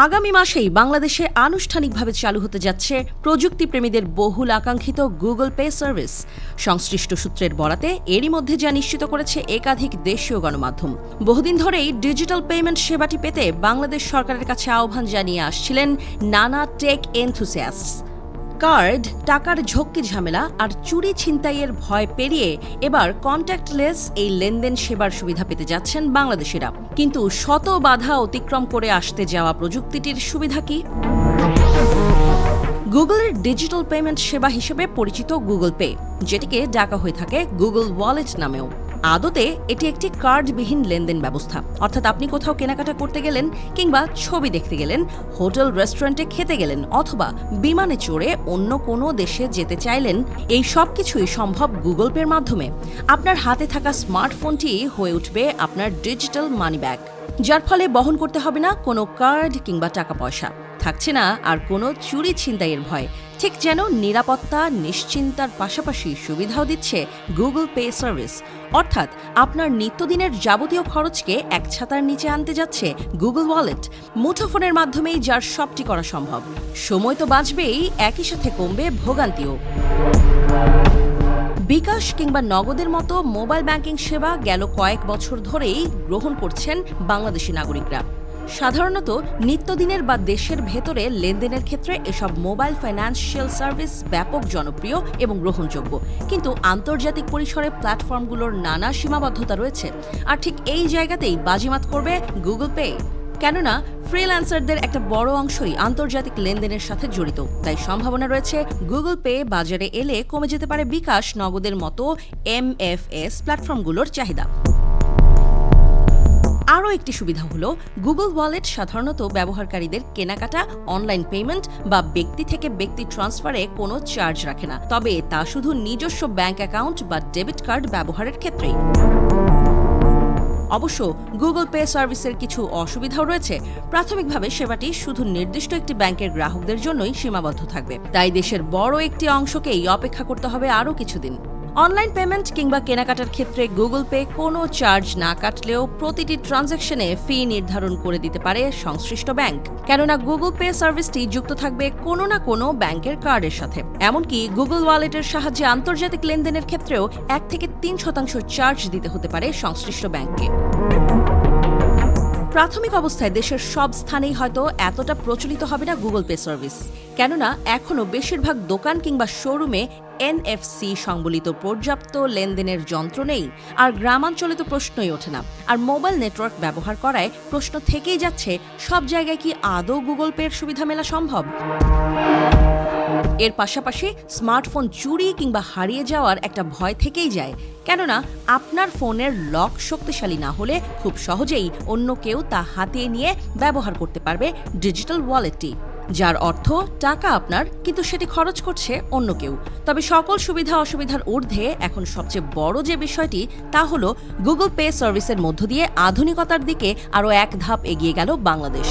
আগামী মাসেই বাংলাদেশে আনুষ্ঠানিকভাবে চালু হতে যাচ্ছে প্রযুক্তিপ্রেমীদের বহুল আকাঙ্ক্ষিত গুগল পে সার্ভিস। সংশ্লিষ্ট সূত্রের বরাতে এরই মধ্যে যা নিশ্চিত করেছে একাধিক দেশীয় গণমাধ্যম। বহুদিন ধরেই ডিজিটাল পেমেন্ট সেবাটি পেতে বাংলাদেশ সরকারের কাছে আহ্বান জানিয়ে আসছিলেন নানা টেক এনথুসিয়াস্টস। কার্ড, টাকার ঝক্কি ঝামেলা আর চুরি ছিনতাইয়ের ভয় পেরিয়ে এবার কন্ট্যাক্টলেস এই লেনদেন সেবার সুবিধা পেতে যাচ্ছেন বাংলাদেশিরা। কিন্তু শত বাধা অতিক্রম করে আসতে যাওয়া প্রযুক্তিটির সুবিধা কি? গুগলের ডিজিটাল পেমেন্ট সেবা হিসেবে পরিচিত গুগল পে, যেটিকে ডাকা হয়ে থাকে গুগল ওয়ালেট নামেও। আদতে এটি একটি কার্ডবিহীন লেনদেন ব্যবস্থা। অর্থাৎ আপনি কোথাও কেনাকাটা করতে গেলেন, কিংবা ছবি দেখতে গেলেন, হোটেল রেস্টুরেন্টে খেতে গেলেন, অথবা বিমানে চড়ে অন্য কোনো দেশে যেতে চাইলেন, এই সব কিছুই সম্ভব গুগল পের মাধ্যমে। আপনার হাতে থাকা স্মার্টফোনটি হয়ে উঠবে আপনার ডিজিটাল মানি ব্যাগ, যার ফলে বহন করতে হবে না কোনো কার্ড কিংবা টাকা পয়সা। থাকছে না আর কোনো চুরি ছিনতাইয়ের ভয়। ঠিক যেন নিরাপত্তা, নিশ্চিন্তার পাশাপাশি সুবিধাও দিচ্ছে গুগল পে সার্ভিস। অর্থাৎ আপনার নিত্যদিনের যাবতীয় খরচকে এক ছাতার নিচে আনতে যাচ্ছে গুগল ওয়ালেট। মুঠোফোনের মাধ্যমেই যার সবটি করা সম্ভব। সময় তো বাঁচবেই, একই সাথে কমবে ভোগান্তিও। বিকাশ কিংবা নগদের মতো মোবাইল ব্যাংকিং সেবা গেল কয়েক বছর ধরেই গ্রহণ করছেন বাংলাদেশি নাগরিকরা। সাধারণত নিত্যদিনের বা দেশের ভেতরে লেনদেনের ক্ষেত্রে এসব মোবাইল ফাইন্যান্সিয়াল সার্ভিস ব্যাপক জনপ্রিয় এবং গ্রহণযোগ্য। কিন্তু আন্তর্জাতিক পরিসরে প্ল্যাটফর্মগুলোর নানা সীমাবদ্ধতা রয়েছে। আর ঠিক এই জায়গাতেই বাজিমাত করবে গুগল পে। কেননা ফ্রিল্যান্সারদের একটা বড় অংশই আন্তর্জাতিক লেনদেনের সাথে জড়িত। তাই সম্ভাবনা রয়েছে গুগল পে বাজারে এলে কমে যেতে পারে বিকাশ, নগদের মতো MFS প্ল্যাটফর্মগুলোর চাহিদা। আরও একটি সুবিধা হলো গুগল ওয়ালেট সাধারণত ব্যবহারকারীদের কেনাকাটা, অনলাইন পেমেন্ট বা ব্যক্তি থেকে ব্যক্তি ট্রান্সফারে কোনো চার্জ রাখে না। তবে তা শুধু নিজস্ব ব্যাংক অ্যাকাউন্ট বা ডেবিট কার্ড ব্যবহারের ক্ষেত্রেই। অবশ্য গুগল পে সার্ভিসের কিছু অসুবিধাও রয়েছে। প্রাথমিকভাবে সেবাটি শুধু নির্দিষ্ট একটি ব্যাংকের গ্রাহকদের জন্যই সীমাবদ্ধ থাকবে। তাই দেশের বড় একটি অংশকেই অপেক্ষা করতে হবে আরও কিছুদিন। অনলাইন পেমেন্ট কিংবা কেনাকাটার ক্ষেত্রে গুগল পে কোনো চার্জ না কাটলেও প্রতিটি ট্রানজ্যাকশনে ফি নির্ধারণ করে দিতে পারে সংশ্লিষ্ট ব্যাংক। কেননা গুগল পে সার্ভিসটি যুক্ত থাকবে কোনো না কোনো ব্যাংকের কার্ডের সাথে। এমনকি গুগল ওয়ালেটের সাহায্যে আন্তর্জাতিক লেনদেনের ক্ষেত্রেও 1 থেকে 3% চার্জ দিতে হতে পারে সংশ্লিষ্ট ব্যাংককে। প্রাথমিক অবস্থায় দেশের সব স্থানেই হয়তো এতটা প্রচলিত হবে না গুগল পে সার্ভিস। কেননা এখনও বেশিরভাগ দোকান কিংবা শোরুমে NFC সংবলিত পর্যাপ্ত লেনদেনের যন্ত্র নেই। আর গ্রামাঞ্চলে তো প্রশ্নই ওঠে না। আর মোবাইল নেটওয়ার্ক ব্যবহার করায় প্রশ্ন থেকেই যাচ্ছে, সব জায়গায় কি আদৌ গুগল পের সুবিধা মেলা সম্ভব? এর পাশাপাশি স্মার্টফোন চুরি কিংবা হারিয়ে যাওয়ার একটা ভয় থেকেই যায়। কেননা আপনার ফোনের লক শক্তিশালী না হলে খুব সহজেই অন্য কেউ তা হাতিয়ে নিয়ে ব্যবহার করতে পারবে ডিজিটাল ওয়ালেটটি, যার অর্থ টাকা আপনার, কিন্তু সেটি খরচ করছে অন্য কেউ। তবে সকল সুবিধা অসুবিধার ঊর্ধ্বে এখন সবচেয়ে বড় যে বিষয়টি, তা হলো গুগল পে সার্ভিসের মধ্য দিয়ে আধুনিকতার দিকে আরও এক ধাপ এগিয়ে গেল বাংলাদেশ।